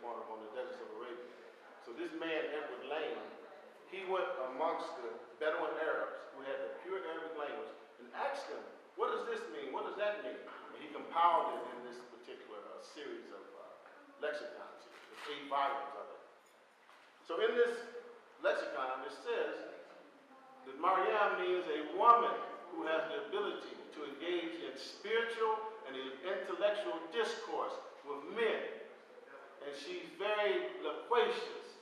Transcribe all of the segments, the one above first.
upon him on the deserts of Arabia. So this man, Edward Lane, he went amongst the Bedouin Arabs who had the pure Arabic language and asked them, what does this mean? What does that mean? And he compiled it in this particular series of lexicons. There's 8 volumes of it. So in this lexicon, it says that Maryam means a woman who has the ability to engage in spiritual and intellectual discourse with men. And she's very loquacious.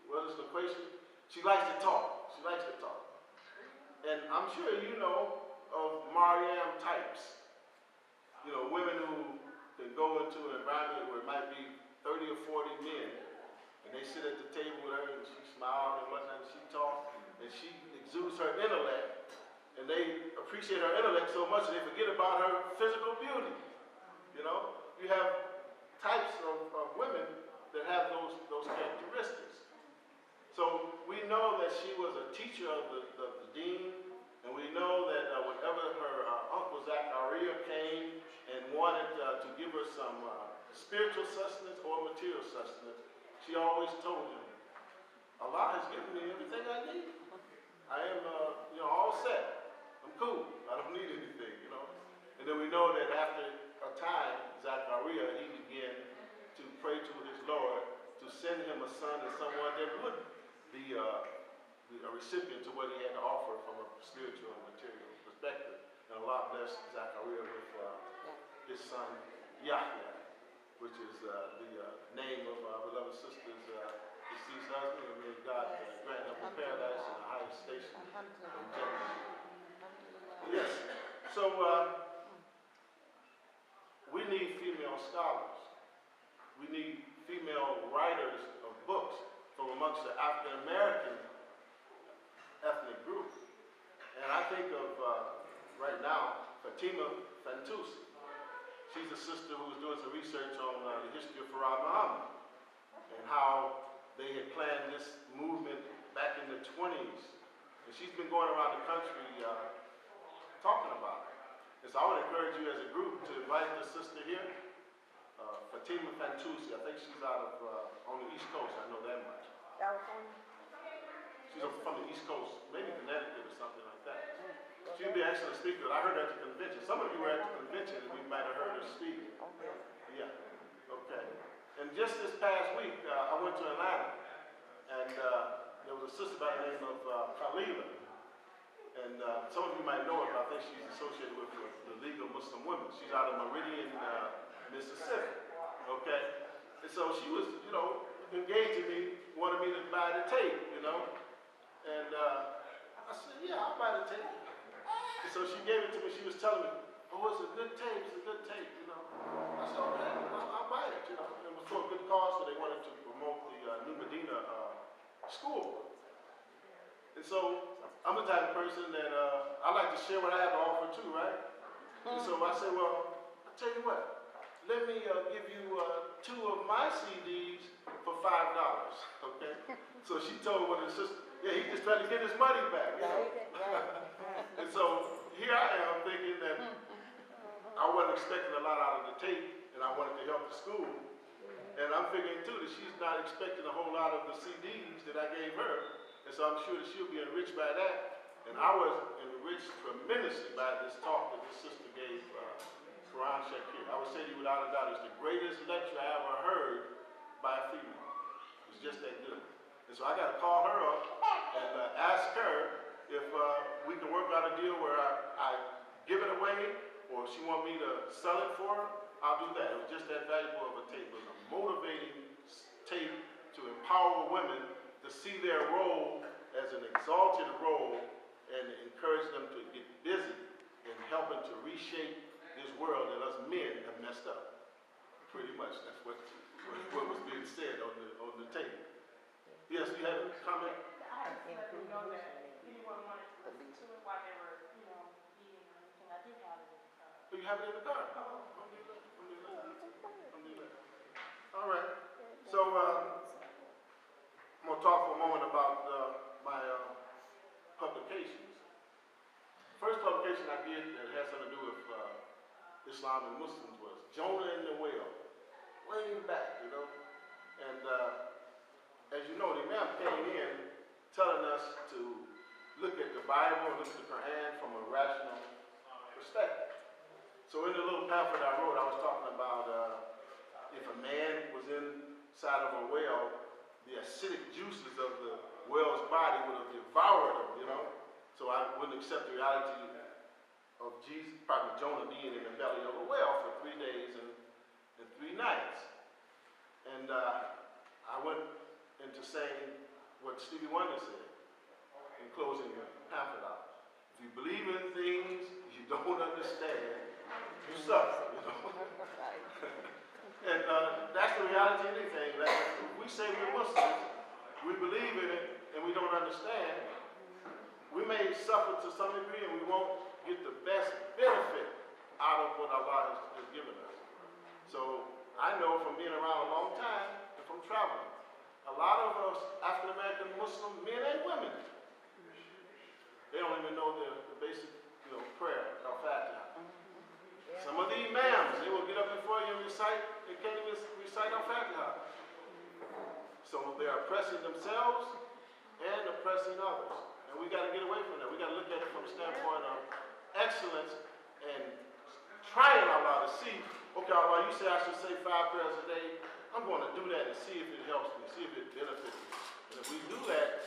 What is loquacious? She likes to talk. She likes to talk. And I'm sure you know of Maryam types. You know, women who can go into an environment where it might be 30 or 40 men, and they sit at the table with her, and she smiles and whatnot, and she talks, and she exudes her intellect, and they appreciate her intellect so much that they forget about her physical beauty. You know, you have types of women that have those characteristics. So we know that she was a teacher of the deen, and we know that whenever her uncle Zachariah came and wanted to give her some spiritual sustenance or material sustenance, she always told him, Allah has given me everything I need. I am, all set. I'm cool. I don't need anything, you know. And then we know that after a time, Zachariah, he began to pray to his Lord to send him a son and someone that would be a recipient to what he had to offer from a spiritual and material perspective. And Allah blessed Zachariah with his son Yahya, which is the name of our beloved sister's deceased husband. And may God grant him paradise and the highest station in Jannah. Yes, so we need female scholars. We need female writers of books from amongst the African American ethnic group. And I think of, right now, Fatima Fantousi. She's a sister who was doing some research on the history of Farad Muhammad and how they had planned this movement back in the 20s. And she's been going around the country talking about it. And so I would encourage you as a group to invite the sister here, Fatima Fantousi. I think she's out of, on the East Coast, I know that much. California? She's from the East Coast, maybe Connecticut or something like that. She'd be an excellent speaker. I heard her at the convention. Some of you were at the convention and we might have heard her speak. Yeah, okay. And just this past week, I went to Atlanta, and there was a sister by the name of Khalila. And some of you might know her, but I think she's associated with the League of Muslim Women. She's out of Meridian, Mississippi, okay? And so she was, engaging me, wanted me to buy the tape, And I said, yeah, I'll buy the tape. And so she gave it to me. She was telling me, oh, it's a good tape, it's a good tape, I said, okay, I'll buy it, And it was for a good cause, so they wanted to promote the New Medina school. And so I'm the type of person that I like to share what I have to offer too, right? And so I said, well, I'll tell you what. Let me give you 2 of my CDs for $5, okay? So she told one of the sisters, yeah, he's just trying to get his money back, And so here I am thinking that I wasn't expecting a lot out of the tape, and I wanted to help the school. And I'm figuring too that she's not expecting a whole lot of the CDs that I gave her. And so I'm sure that she'll be enriched by that. And I was enriched tremendously by this talk that this sister gave Quran Shakir. I would say to you without a doubt, it's the greatest lecture I ever heard by a female. It's just that good. And so I got to call her up and ask her if we can work out a deal where I give it away, or if she want me to sell it for her, I'll do that. It was just that valuable of a tape. It was a motivating tape to empower women to see their role as an exalted role and encourage them to get busy in helping to reshape this world that us men have messed up. Pretty much, that's what was being said on the tape. Yes, you have a comment? I had to let them know that anyone wanted to listen to it while they were, eating or anything. I do have it in the car. Oh, you have it in the car? All right. So I'm going to talk for a moment about my publications. First publication I did that had something to do with Islam and Muslims was Jonah and the Whale. Way back, Bible and look at the Quran from a rational perspective. So in the little pamphlet I wrote, I was talking about if a man was inside of a well, the acidic juices of the whale's body would have devoured him, you know. So I wouldn't accept the reality of Jesus, probably Jonah being in the belly of a whale for 3 days and 3 nights. And I went into saying what Stevie Wonder said in closing the pamphlet out. If you believe in things you don't understand, you suffer, you know. And that's the reality of anything. That if we say we're Muslims, we believe in it, and we don't understand, we may suffer to some degree, and we won't get the best benefit out of what Allah has given us. So I know from being around a long time and from traveling, a lot of us African-American Muslim men and women, they don't even know the basic, prayer, al-Fatiha. Some of the imams, they will get up before you and recite, they can't even recite al-Fatiha. So they are oppressing themselves and oppressing others. And we got to get away from that. We got to look at it from the standpoint of excellence and trying Allah to see, okay, Allah, you say I should say 5 prayers a day. I'm going to do that and see if it helps me, see if it benefits me. And if we do that,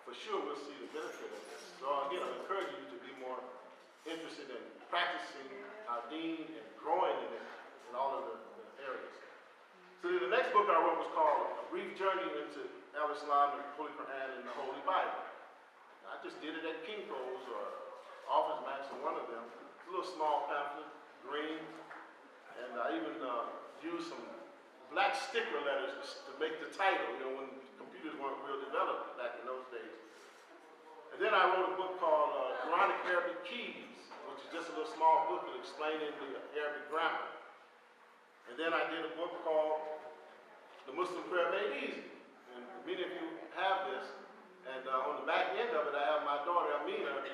for sure we'll see the benefit of this. So again, I'm encouraging you to be more interested in practicing our deen and growing in it in all of the areas. So the next book I wrote was called A Brief Journey into Al-Islam, the Holy Quran, and the Holy Bible. I just did it at Kinko's or Office Max or one of them. It's a little small pamphlet, green, and I even used some black sticker letters to make the title, when computers weren't real developed back in those days. And then I wrote a book called Quranic Arabic Keys, which is just a little small book explaining the Arabic grammar. And then I did a book called The Muslim Prayer Made Easy. And many of you have this. And on the back end of it, I have my daughter, Amina,